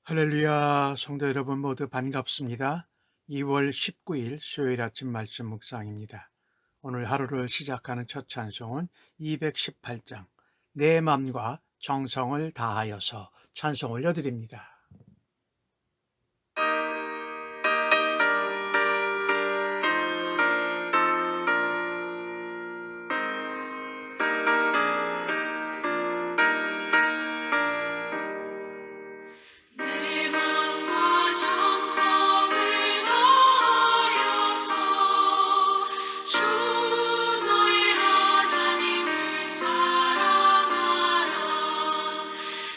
할렐루야, 성도 여러분 모두 반갑습니다. 2월 19일 수요일 아침 말씀 묵상입니다. 오늘 하루를 시작하는 첫 찬송은 218장 내 맘과 정성을 다하여서 찬송 올려드립니다. 내 맘과 정성을 다하여서 주 너의 하나님을 사랑하라.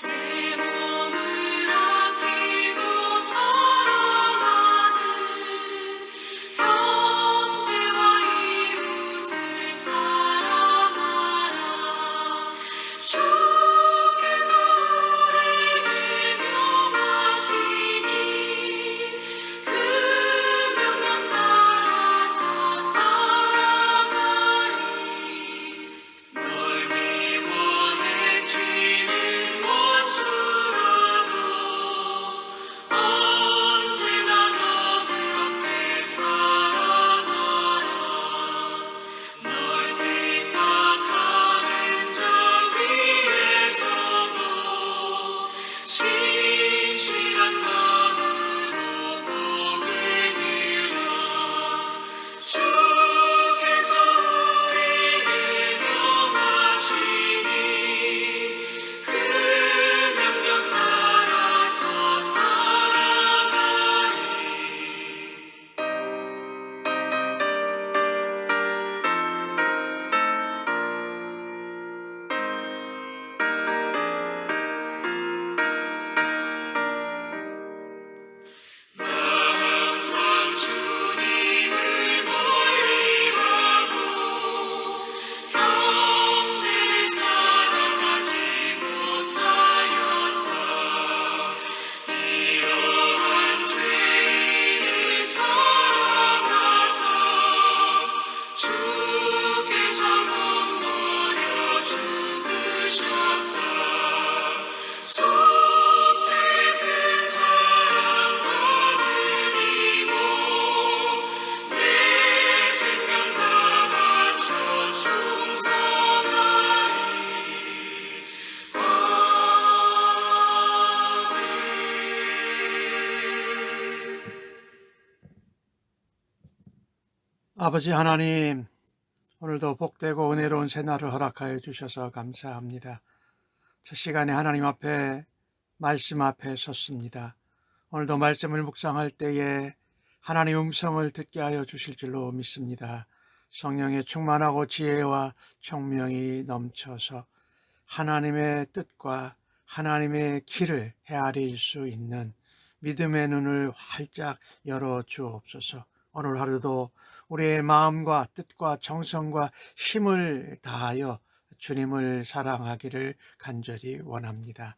내 몸을 아끼고 사랑하듯 형제와 이웃을 사랑하라. 주께서 우리에게 명하시니 그 명령 따라서 살아가리. 널 미워 해치는 원수라도 언제나 너 그렇게 사랑하라. 널 핍박하는 자 위에서도 신실한 마음으로 복을 빌라. 주께서 우리에게 명하시니 그 명령 따라서 살아가리. 나 항상 주님을 멀리하고 형제를 사랑하지 못하였다. 이러한 죄인을 사랑하사 주께서 못 버려 죽으셨다. 속죄 큰 사랑 받으리고 내 생명 다 바쳐 충성하리. 아버지 하나님, 오늘도 복되고 은혜로운 새날을 허락하여 주셔서 감사합니다. 첫 시간에 하나님 앞에 말씀 앞에 섰습니다. 오늘도 말씀을 묵상할 때에 하나님 음성을 듣게 하여 주실 줄로 믿습니다. 성령의 충만하고 지혜와 총명이 넘쳐서 하나님의 뜻과 하나님의 길을 헤아릴 수 있는 믿음의 눈을 활짝 열어 주옵소서. 오늘 하루도 우리의 마음과 뜻과 정성과 힘을 다하여 주님을 사랑하기를 간절히 원합니다.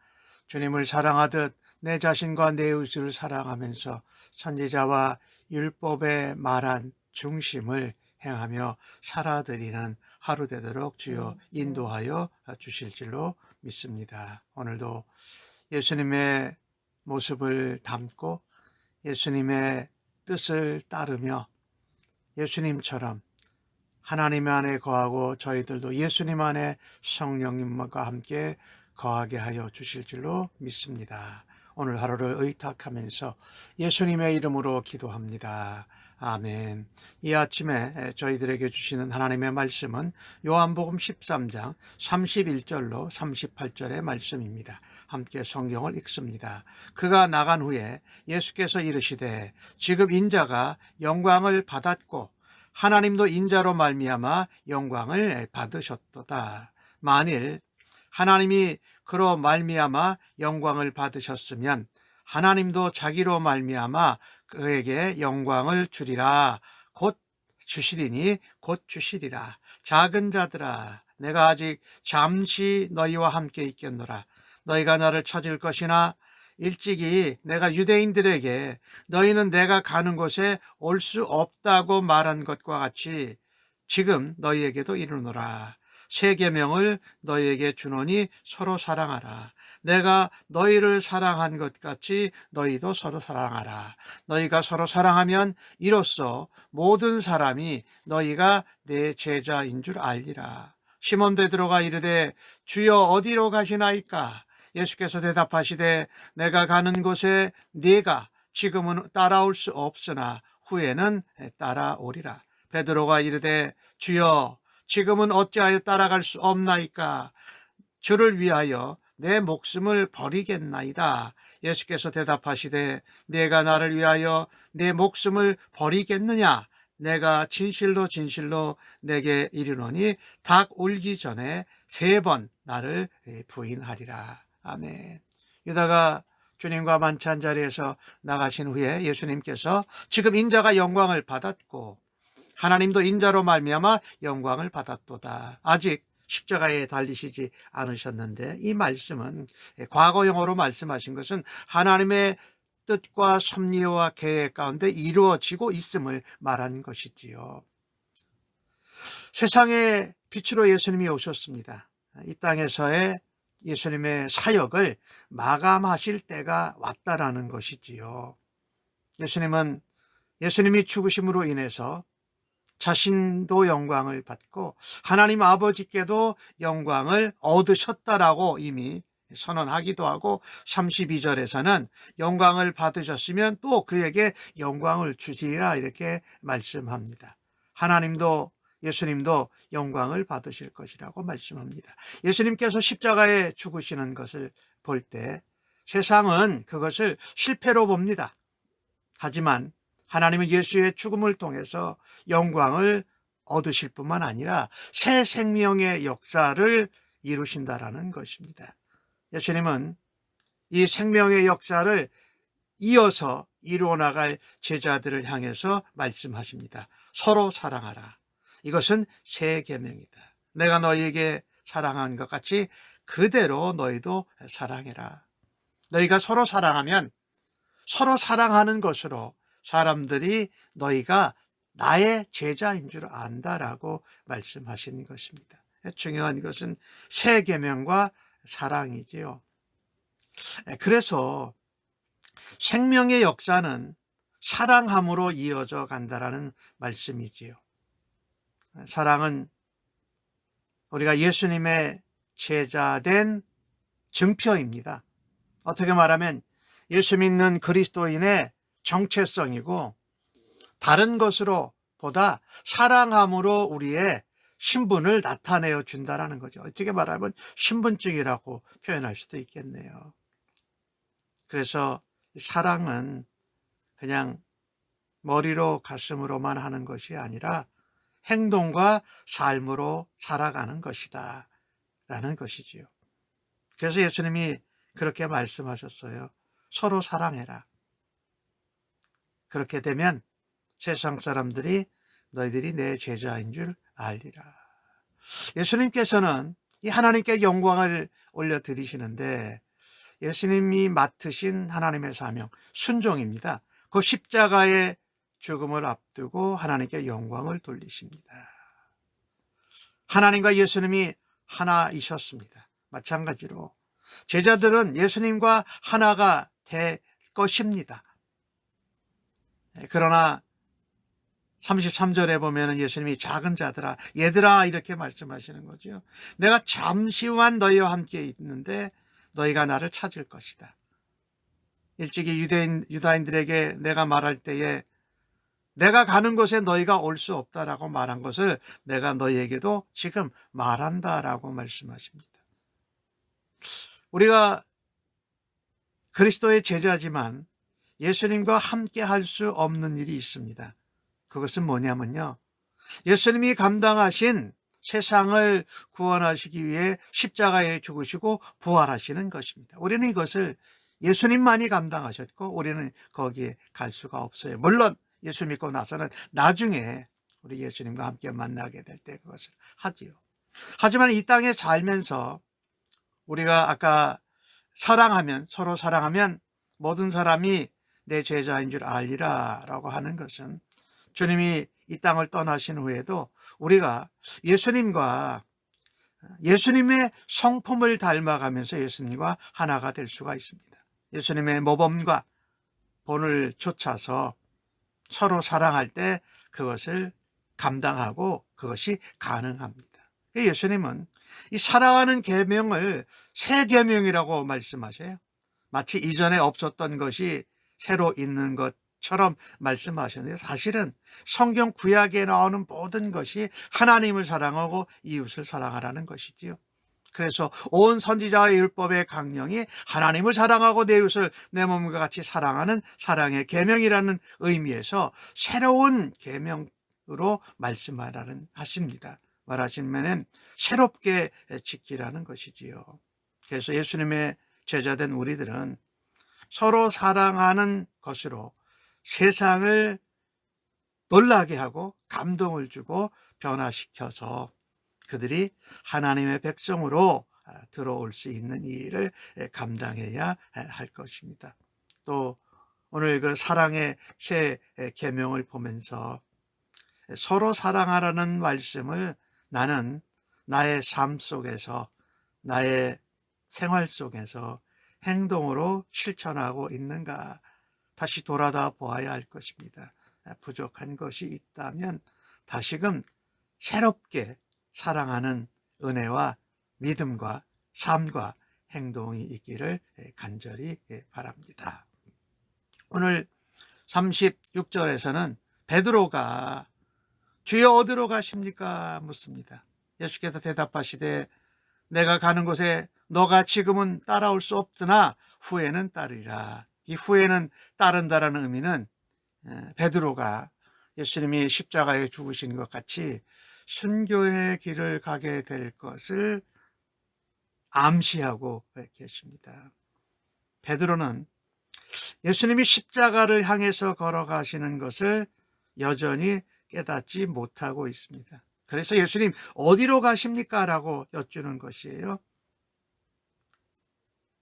주님을 사랑하듯 내 자신과 내 이웃을 사랑하면서 선지자와 율법에 말한 중심을 행하며 살아드리는 하루 되도록 주여 인도하여 주실 줄로 믿습니다. 오늘도 예수님의 모습을 담고 예수님의 뜻을 따르며 예수님처럼 하나님 안에 거하고 저희들도 예수님 안에 성령님과 함께 거하게 하여 주실 줄로 믿습니다. 오늘 하루를 의탁하면서 예수님의 이름으로 기도합니다. 아멘. 이 아침에 저희들에게 주시는 하나님의 말씀은 요한복음 13장 31절로 38절의 말씀입니다. 함께 성경을 읽습니다. 그가 나간 후에 예수께서 이르시되 지금 인자가 영광을 받았고 하나님도 인자로 말미암아 영광을 받으셨도다. 만일 하나님이 그로 말미암아 영광을 받으셨으면 하나님도 자기로 말미암아 그에게 영광을 주리라. 곧 주시리니 곧 주시리라. 작은 자들아, 내가 아직 잠시 너희와 함께 있겠노라. 너희가 나를 찾을 것이나 일찍이 내가 유대인들에게 너희는 내가 가는 곳에 올 수 없다고 말한 것과 같이 지금 너희에게도 이르노라. 새 계명을 너희에게 주노니 서로 사랑하라. 내가 너희를 사랑한 것 같이 너희도 서로 사랑하라. 너희가 서로 사랑하면 이로써 모든 사람이 너희가 내 제자인 줄 알리라. 시몬 베드로가 이르되 주여 어디로 가시나이까? 예수께서 대답하시되 내가 가는 곳에 네가 지금은 따라올 수 없으나 후에는 따라오리라. 베드로가 이르되 주여 지금은 어찌하여 따라갈 수 없나이까? 주를 위하여 내 목숨을 버리겠나이다. 예수께서 대답하시되 내가 나를 위하여 내 목숨을 버리겠느냐? 내가 진실로 진실로 내게 이르노니 닭 울기 전에 3번 나를 부인하리라. 아멘. 유다가 주님과 만찬 자리에서 나가신 후에 예수님께서 지금 인자가 영광을 받았고 하나님도 인자로 말미암아 영광을 받았도다. 아직 십자가에 달리시지 않으셨는데 이 말씀은 과거형으로 말씀하신 것은 하나님의 뜻과 섭리와 계획 가운데 이루어지고 있음을 말한 것이지요. 세상의 빛으로 예수님이 오셨습니다. 이 땅에서의 예수님의 사역을 마감하실 때가 왔다라는 것이지요. 예수님이 죽으심으로 인해서 자신도 영광을 받고 하나님 아버지께도 영광을 얻으셨다라고 이미 선언하기도 하고 32절에서는 영광을 받으셨으면 또 그에게 영광을 주시리라 이렇게 말씀합니다. 하나님도 예수님도 영광을 받으실 것이라고 말씀합니다. 예수님께서 십자가에 죽으시는 것을 볼 때 세상은 그것을 실패로 봅니다. 하지만 하나님은 예수의 죽음을 통해서 영광을 얻으실 뿐만 아니라 새 생명의 역사를 이루신다라는 것입니다. 예수님은 이 생명의 역사를 이어서 이루어 나갈 제자들을 향해서 말씀하십니다. 서로 사랑하라. 이것은 새 계명이다. 내가 너희에게 사랑한 것 같이 그대로 너희도 사랑해라. 너희가 서로 사랑하면 서로 사랑하는 것으로 사람들이 너희가 나의 제자인 줄 안다라고 말씀하신 것입니다. 중요한 것은 새 계명과 사랑이지요. 그래서 생명의 역사는 사랑함으로 이어져 간다라는 말씀이지요. 사랑은 우리가 예수님의 제자된 증표입니다. 어떻게 말하면 예수 믿는 그리스도인의 정체성이고 다른 것으로 보다 사랑함으로 우리의 신분을 나타내어 준다는 거죠. 어떻게 말하면 신분증이라고 표현할 수도 있겠네요. 그래서 사랑은 그냥 머리로 가슴으로만 하는 것이 아니라 행동과 삶으로 살아가는 것이다 라는 것이지요. 그래서 예수님이 그렇게 말씀하셨어요. 서로 사랑해라. 그렇게 되면 세상 사람들이 너희들이 내 제자인 줄 알리라. 예수님께서는 이 하나님께 영광을 올려드리시는데 예수님이 맡으신 하나님의 사명, 순종입니다. 그 십자가의 죽음을 앞두고 하나님께 영광을 돌리십니다. 하나님과 예수님이 하나이셨습니다. 마찬가지로 제자들은 예수님과 하나가 될 것입니다. 그러나 33절에 보면 예수님이 작은 자들아, 얘들아 이렇게 말씀하시는 거죠. 내가 잠시만 너희와 함께 있는데 너희가 나를 찾을 것이다. 일찍이 유다인들에게 내가 말할 때에 내가 가는 곳에 너희가 올 수 없다라고 말한 것을 내가 너희에게도 지금 말한다라고 말씀하십니다. 우리가 그리스도의 제자지만 예수님과 함께 할 수 없는 일이 있습니다. 그것은 뭐냐면요, 예수님이 감당하신 세상을 구원하시기 위해 십자가에 죽으시고 부활하시는 것입니다. 우리는 이것을 예수님만이 감당하셨고 우리는 거기에 갈 수가 없어요. 물론 예수 믿고 나서는 나중에 우리 예수님과 함께 만나게 될 때 그것을 하지요. 하지만 이 땅에 살면서 우리가 아까 서로 사랑하면 모든 사람이 내 제자인 줄 알리라 라고 하는 것은 주님이 이 땅을 떠나신 후에도 우리가 예수님과 예수님의 성품을 닮아가면서 예수님과 하나가 될 수가 있습니다. 예수님의 모범과 본을 좇아서 서로 사랑할 때 그것을 감당하고 그것이 가능합니다. 예수님은 이 사랑하는 계명을 새 계명이라고 말씀하세요. 마치 이전에 없었던 것이 새로 있는 것처럼 말씀하셨는데, 사실은 성경 구약에 나오는 모든 것이 하나님을 사랑하고 이웃을 사랑하라는 것이지요. 그래서 온 선지자의 율법의 강령이 하나님을 사랑하고 내 이웃을 내 몸과 같이 사랑하는 사랑의 계명이라는 의미에서 새로운 계명으로 말씀하라는 하십니다. 말하시면은 새롭게 지키라는 것이지요. 그래서 예수님의 제자된 우리들은 서로 사랑하는 것으로 세상을 놀라게 하고 감동을 주고 변화시켜서 그들이 하나님의 백성으로 들어올 수 있는 일을 감당해야 할 것입니다. 또 오늘 그 사랑의 새 계명을 보면서 서로 사랑하라는 말씀을 나는 나의 삶 속에서, 나의 생활 속에서 행동으로 실천하고 있는가 다시 돌아다 보아야 할 것입니다. 부족한 것이 있다면 다시금 새롭게 사랑하는 은혜와 믿음과 삶과 행동이 있기를 간절히 바랍니다. 오늘 36절에서는 베드로가 주여 어디로 가십니까? 묻습니다. 예수께서 대답하시되 내가 가는 곳에 너가 지금은 따라올 수 없으나 후에는 따르리라. 이 후에는 따른다라는 의미는 베드로가 예수님이 십자가에 죽으신 것 같이 순교의 길을 가게 될 것을 암시하고 계십니다. 베드로는 예수님이 십자가를 향해서 걸어가시는 것을 여전히 깨닫지 못하고 있습니다. 그래서 예수님 어디로 가십니까? 라고 여쭈는 것이에요.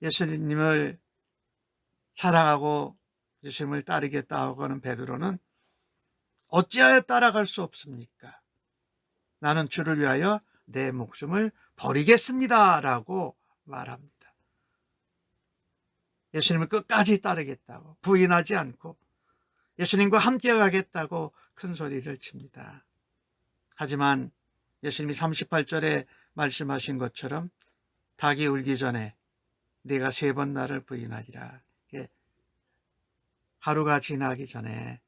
예수님을 사랑하고 예수님을 따르겠다고 하는 베드로는 어찌하여 따라갈 수 없습니까? 나는 주를 위하여 내 목숨을 버리겠습니다 라고 말합니다. 예수님을 끝까지 따르겠다고, 부인하지 않고 예수님과 함께 가겠다고 큰 소리를 칩니다. 하지만 예수님이 38절에 말씀하신 것처럼 닭이 울기 전에 네가 3번 나를 부인하리라. 하루가 지나기 전에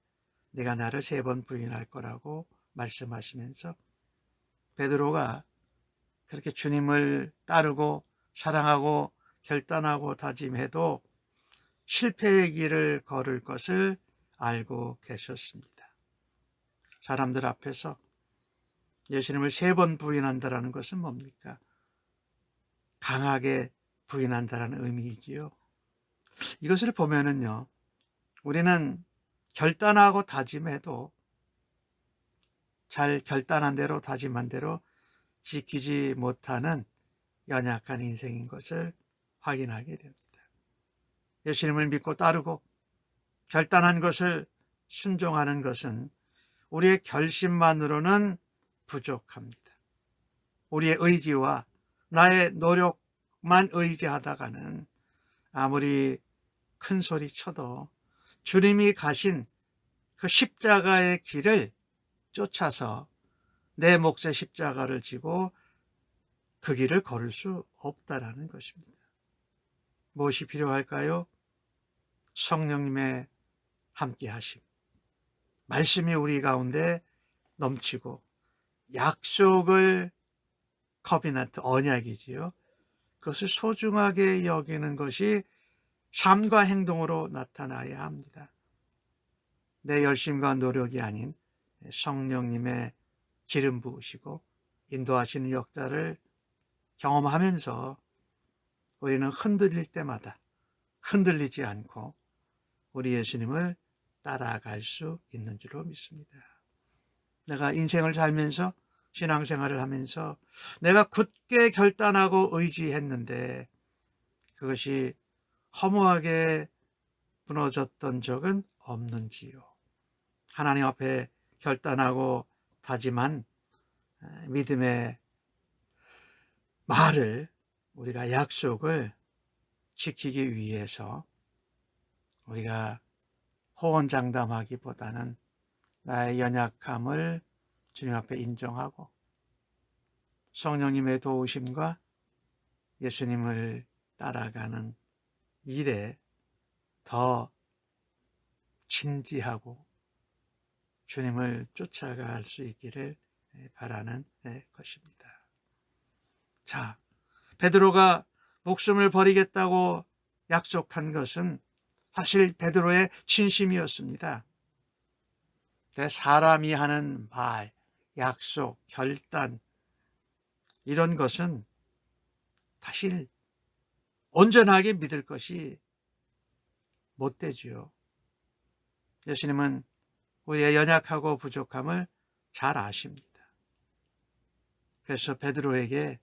네가 나를 3번 부인할 거라고 말씀하시면서 베드로가 그렇게 주님을 따르고 사랑하고 결단하고 다짐해도 실패의 길을 걸을 것을 알고 계셨습니다. 사람들 앞에서 예수님을 3번 부인한다는 것은 뭡니까? 강하게 부인한다는 의미이지요. 이것을 보면은요, 우리는 결단하고 다짐해도 잘 결단한 대로 다짐한 대로 지키지 못하는 연약한 인생인 것을 확인하게 됩니다. 예수님을 믿고 따르고 결단한 것을 순종하는 것은 우리의 결심만으로는 부족합니다. 우리의 의지와 나의 노력만 의지하다가는 아무리 큰 소리 쳐도 주님이 가신 그 십자가의 길을 쫓아서 내 몫의 십자가를 지고 그 길을 걸을 수 없다라는 것입니다. 무엇이 필요할까요? 성령님의 함께하심, 말씀이 우리 가운데 넘치고 약속을, 커비넌트, 언약이지요. 그것을 소중하게 여기는 것이 삶과 행동으로 나타나야 합니다. 내 열심과 노력이 아닌 성령님의 기름 부으시고 인도하시는 역사를 경험하면서 우리는 흔들릴 때마다 흔들리지 않고 우리 예수님을 따라갈 수 있는 줄로 믿습니다. 내가 인생을 살면서 신앙생활을 하면서 내가 굳게 결단하고 의지했는데 그것이 허무하게 무너졌던 적은 없는지요? 하나님 앞에 결단하고 다짐한 믿음의 말을, 우리가 약속을 지키기 위해서 우리가 호언장담하기보다는 나의 연약함을 주님 앞에 인정하고 성령님의 도우심과 예수님을 따라가는 일에 더 진지하고 주님을 쫓아갈 수 있기를 바라는 것입니다. 자, 베드로가 목숨을 버리겠다고 약속한 것은 사실 베드로의 진심이었습니다. 사람이 하는 말, 약속, 결단 이런 것은 사실 온전하게 믿을 것이 못 되지요. 예수님은 우리의 연약하고 부족함을 잘 아십니다. 그래서 베드로에게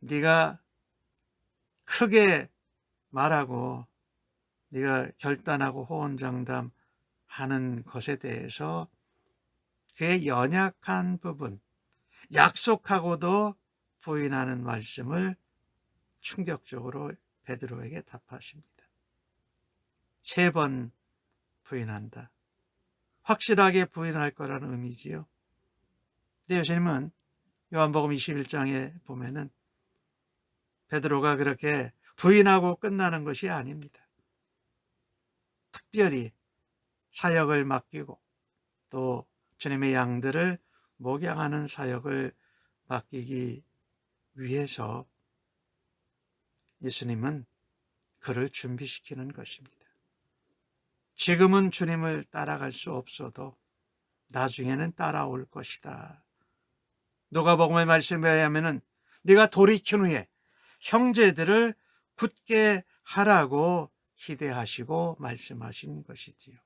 네가 크게 말하고 네가 결단하고 호언장담하는 것에 대해서 그의 연약한 부분, 약속하고도 부인하는 말씀을 충격적으로 베드로에게 답하십니다. 3번 부인한다. 확실하게 부인할 거라는 의미지요. 근데 예수님은 요한복음 21장에 보면은 베드로가 그렇게 부인하고 끝나는 것이 아닙니다. 특별히 사역을 맡기고 또 주님의 양들을 목양하는 사역을 맡기기 위해서 예수님은 그를 준비시키는 것입니다. 지금은 주님을 따라갈 수 없어도 나중에는 따라올 것이다. 누가복음의 말씀에 의하면은 네가 돌이킨 후에 형제들을 굳게 하라고 기대하시고 말씀하신 것이지요.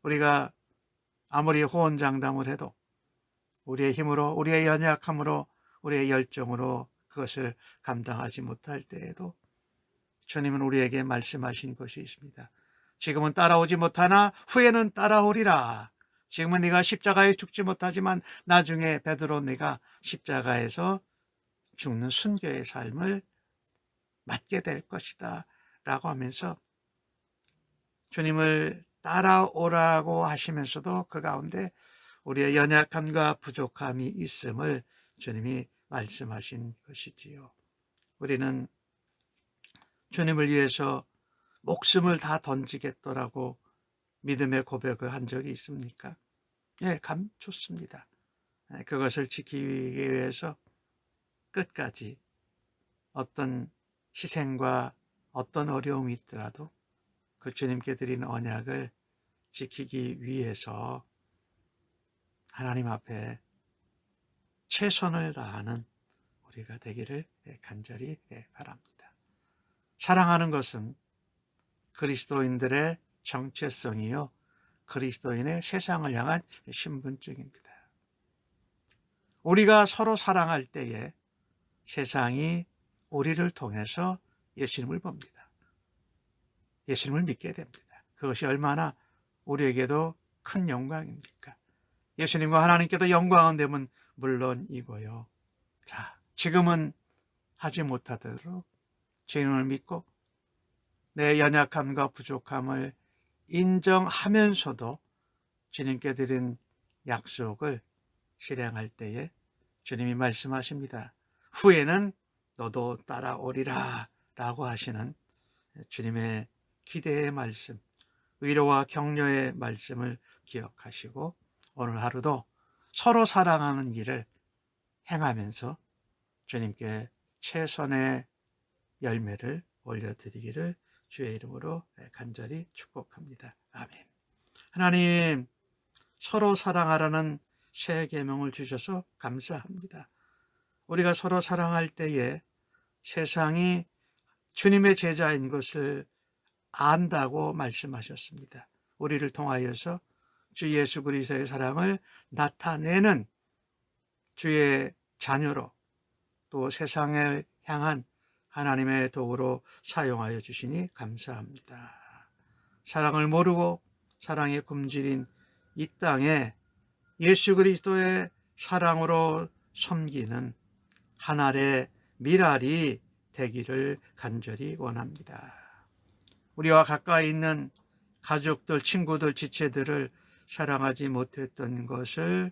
우리가 아무리 호언장담을 해도 우리의 힘으로, 우리의 연약함으로, 우리의 열정으로 그것을 감당하지 못할 때에도 주님은 우리에게 말씀하신 것이 있습니다. 지금은 따라오지 못하나 후에는 따라오리라. 지금은 네가 십자가에 죽지 못하지만 나중에 베드로 네가 십자가에서 죽는 순교의 삶을 맞게 될 것이다 라고 하면서 주님을 따라오라고 하시면서도 그 가운데 우리의 연약함과 부족함이 있음을 주님이 말씀하신 것이지요. 우리는 주님을 위해서 목숨을 다 던지겠더라고 믿음의 고백을 한 적이 있습니까? 예, 좋습니다. 그것을 지키기 위해서 끝까지 어떤 희생과 어떤 어려움이 있더라도 그 주님께 드린 언약을 지키기 위해서 하나님 앞에 최선을 다하는 우리가 되기를 간절히 바랍니다. 사랑하는 것은 그리스도인들의 정체성이요 그리스도인의 세상을 향한 신분증입니다. 우리가 서로 사랑할 때에 세상이 우리를 통해서 예수님을 봅니다. 예수님을 믿게 됩니다. 그것이 얼마나 우리에게도 큰 영광입니까? 예수님과 하나님께도 영광은 되면 물론이고요. 자, 지금은 하지 못하도록 주님을 믿고 내 연약함과 부족함을 인정하면서도 주님께 드린 약속을 실행할 때에 주님이 말씀하십니다. 후에는 너도 따라오리라 라고 하시는 주님의 기대의 말씀, 위로와 격려의 말씀을 기억하시고 오늘 하루도 서로 사랑하는 일을 행하면서 주님께 최선의 열매를 올려드리기를 주의 이름으로 간절히 축복합니다. 아멘. 하나님, 서로 사랑하라는 새 계명을 주셔서 감사합니다. 우리가 서로 사랑할 때에 세상이 주님의 제자인 것을 안다고 말씀하셨습니다. 우리를 통하여서 주 예수 그리스도의 사랑을 나타내는 주의 자녀로 또 세상을 향한 하나님의 도구로 사용하여 주시니 감사합니다. 사랑을 모르고 사랑에 굶주린 이 땅에 예수 그리스도의 사랑으로 섬기는 한 알의 밀알이 되기를 간절히 원합니다. 우리와 가까이 있는 가족들, 친구들, 지체들을 사랑하지 못했던 것을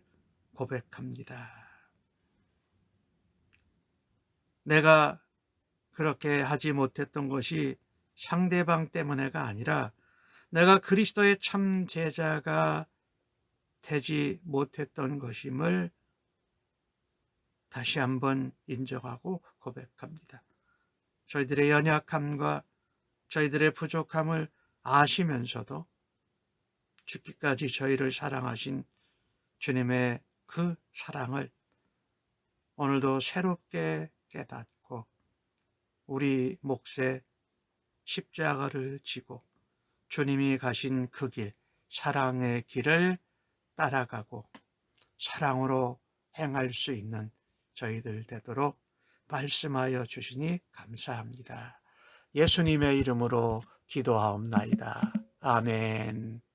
고백합니다. 내가 그렇게 하지 못했던 것이 상대방 때문에가 아니라 내가 그리스도의 참 제자가 되지 못했던 것임을 다시 한번 인정하고 고백합니다. 저희들의 연약함과 저희들의 부족함을 아시면서도 죽기까지 저희를 사랑하신 주님의 그 사랑을 오늘도 새롭게 깨닫고 우리 몫에 십자가를 지고 주님이 가신 그 길, 사랑의 길을 따라가고 사랑으로 행할 수 있는 저희들 되도록 말씀하여 주시니 감사합니다. 예수님의 이름으로 기도하옵나이다. 아멘.